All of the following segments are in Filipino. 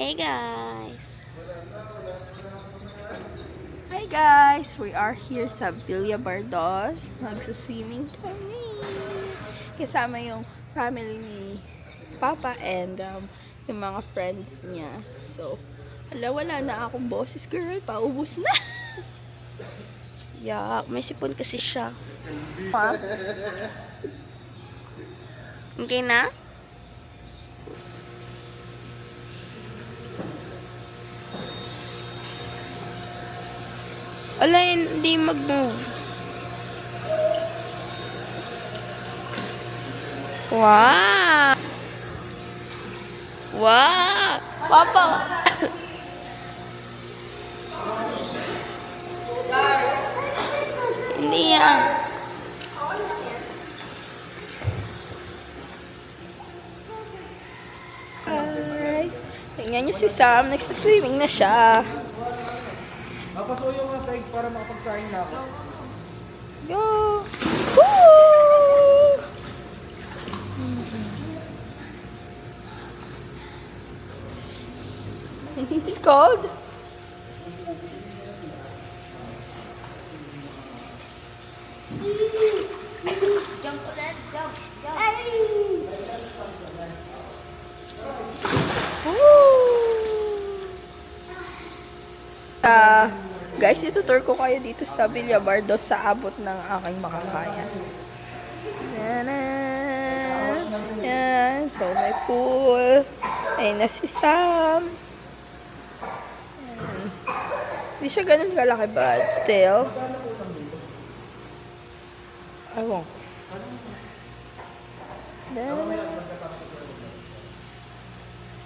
Hey guys! Hi guys! We are here sa Villa Bardos. Magsuswimming kami. Kasama yung family ni Papa and yung mga friends niya. So, wala na akong boses girl. Paubos na. Yak, may sipon kasi siya. Ha? Okay na? Wala, hindi mag-move. Wow! Wow! Papa! Hindi yan. Guys, tingnan niyo si Sam. Nagsaswimming na siya. Napasuyo nga tayo para makapagsahin na ako. Go! Woo! He's cold. Jump, let's jump, jump. Guys, itutur ko kayo dito sa Villa Bardos sa abot ng aking makakaya. Yan. So, may pool. Ayun na si Sam. Yan. Hindi siya ganun kalaki but still. Ayun.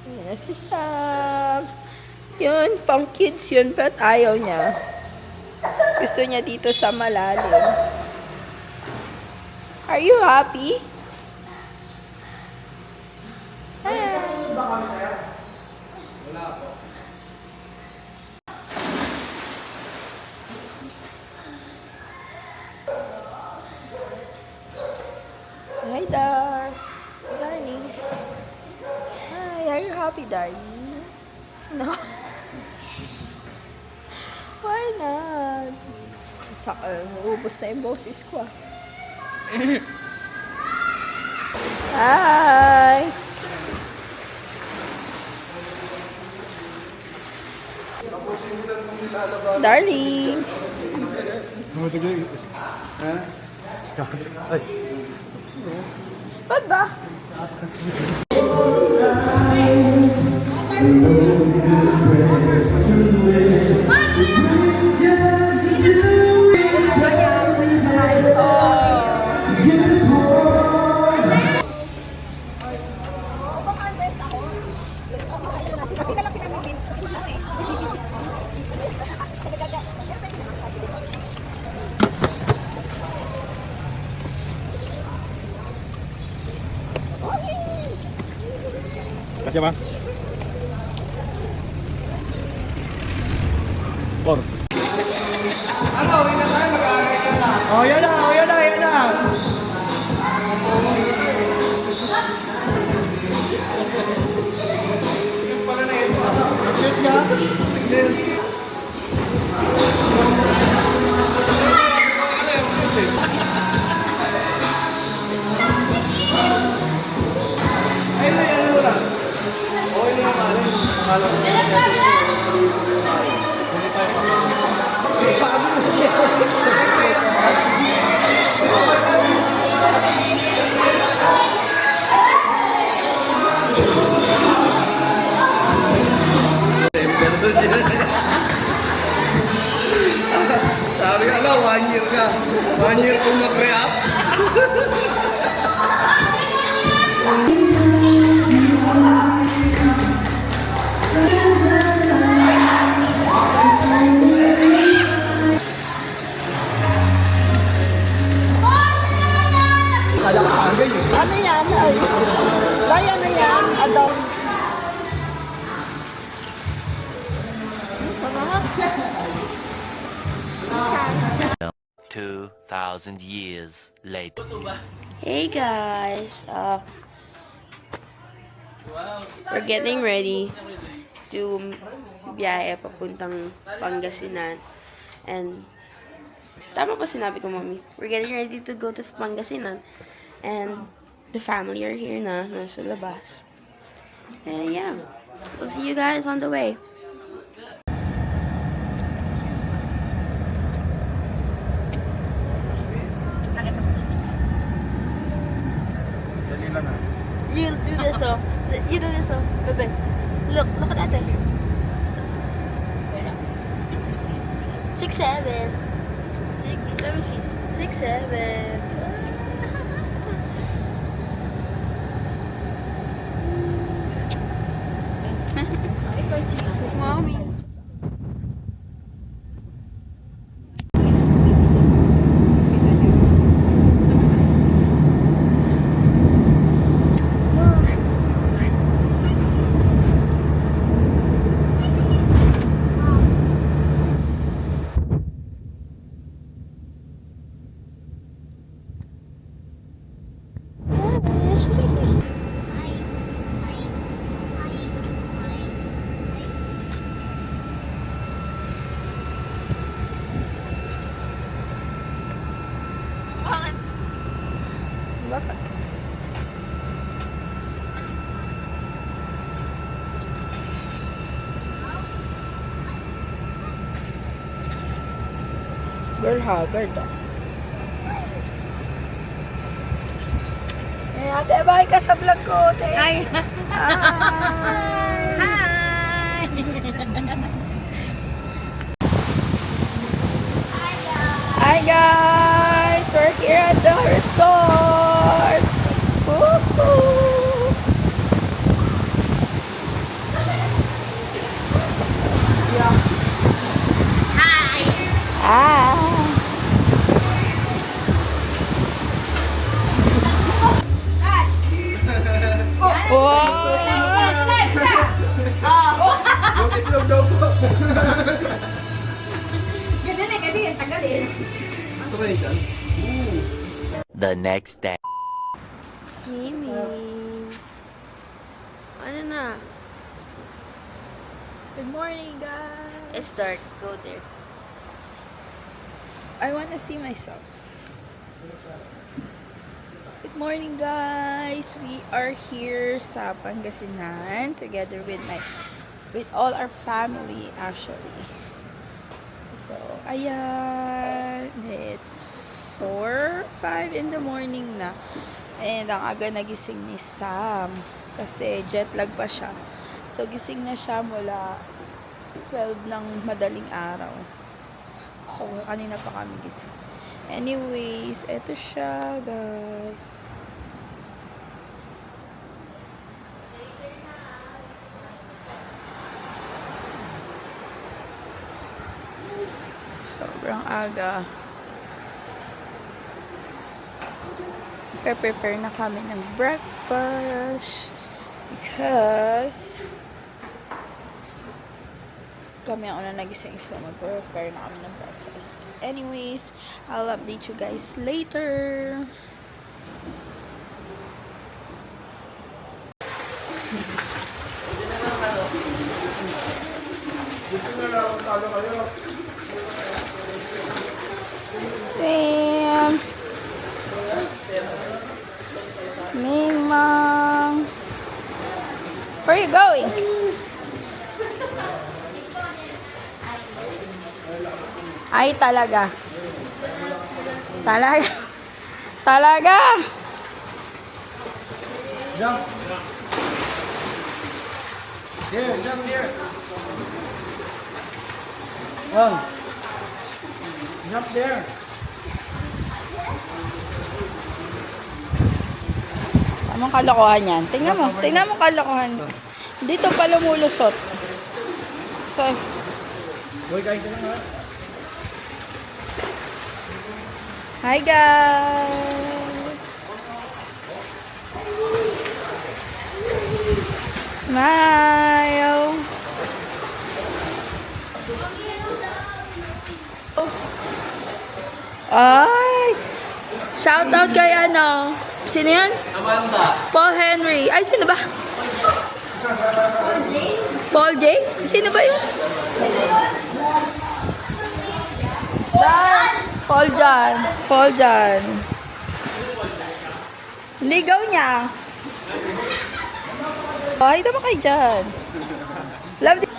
Ayun na si Sam. Yun, pang kids yun, but ayaw niya. Gusto niya dito sa malalim. Are you happy? Hi, darling. Hi, are you happy, darling? No. Why not? Saka, ubos na yung boses ko. Hi! Darling! Scout. Ay. Ba't ba? Kasya ba? Or. Ano, uwi na tayo, mag-aaral na. Oh, yan na, oh, yan na, yan na. Yung pala na ito. Nag-shoot ka? Ay, na, yan mo lang. Okay na yung malis. Akala ko na sabi ka ba, 1 year ka. 1 year kung mag-re-up. Ano yan? Ay, kaya na yan? Adult. 2,000 years later. Hey guys, we're getting ready to biyahe papuntang Pangasinan. And tama pa sinabi ko, Mommy. We're getting ready to go to Pangasinan. And the family are here na, nasa labas. And yeah, we'll see you guys on the way. Dali lang ah. You do this, oh. You do this, oh. Bebe. Look at that. 6, 7. 6, let me see. 6, 7. Mommy. Bakit? Girl haggard ah. Eh, ate, bye ka sa vlog ko, ate. Hi! Hi! Hi guys! We're here at the resort! Woohoo! Hi! Wow! Yung itlog daw po. Ganun eh, kasi yung tagal eh. Ito ba yun dyan? The next day. Kimi. Ano na? Good morning, guys! It's dark. Go there. I wanna see myself. Good morning, guys! We are here sa Pangasinan together with all our family actually. So, ayan, it's 4, 5 in the morning na. And ang aga nagising ni Sam kasi jet lag pa siya. So, gising na siya mula 12 ng madaling araw. So, kanina pa kami gising. Anyways, eto siya, guys. Sobrang aga. Prepare na kami ng breakfast because kami ang una nagising, so mag-prepare na kami ng breakfast. Anyways, I'll update you guys later. Sam, Mingmang, where are you going? Ay, talaga. Talaga. Talaga. Jump. Here, jump here. Oh. Jump there. Tamang kalokohan yan. Tingnan mo kalokohan. Dito pa lumulusot. So, Boy, kain ka lang ha. hi guys! Smile! Ay! Shout out kay ano? Sino yan? Amanda. Paul Henry. Ay, sino ba? Paul J? Sino ba yun? Dan! Paul Jan. Paul Jan. Ligaw niya. Ay, tama kayo dyan. Love you.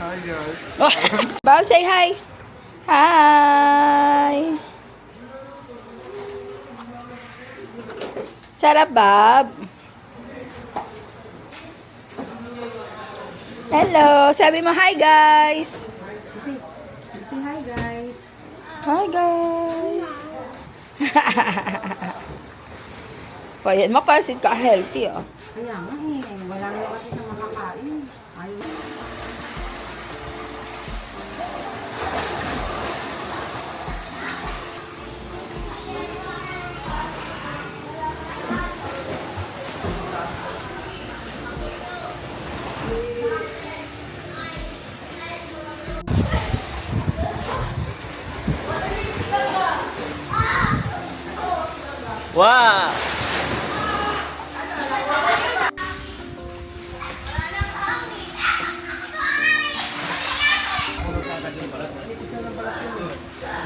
Hi guys. Bob, say hi. Hi. Sarap, Bob. Hello. Sabi mo, hi, guys. Say hi, guys. Hi, guys. O, yan. Mapansin ka. Healthy, oh. Kaya nga eh. Wala nga kasi sa makakain. Ayaw. Wow!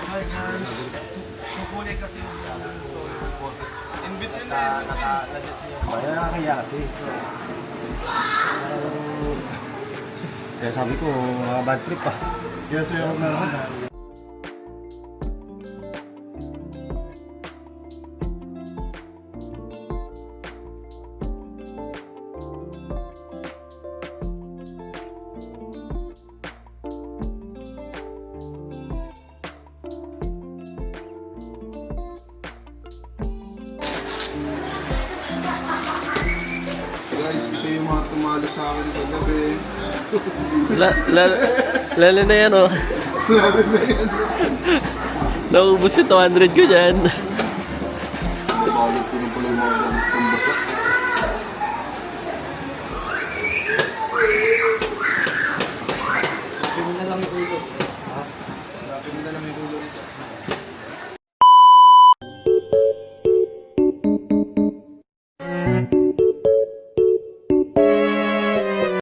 Hi guys. Kukunin kasi yung in between na Kaya nakakaya kasi. Kaya sabi ko, mga bad trip pa. Yes, ayaw na naman. Guys, ito yung mga tumalo sa akin kagabi. Lalo na yan, oh. Naubos yung 200 ko dyan.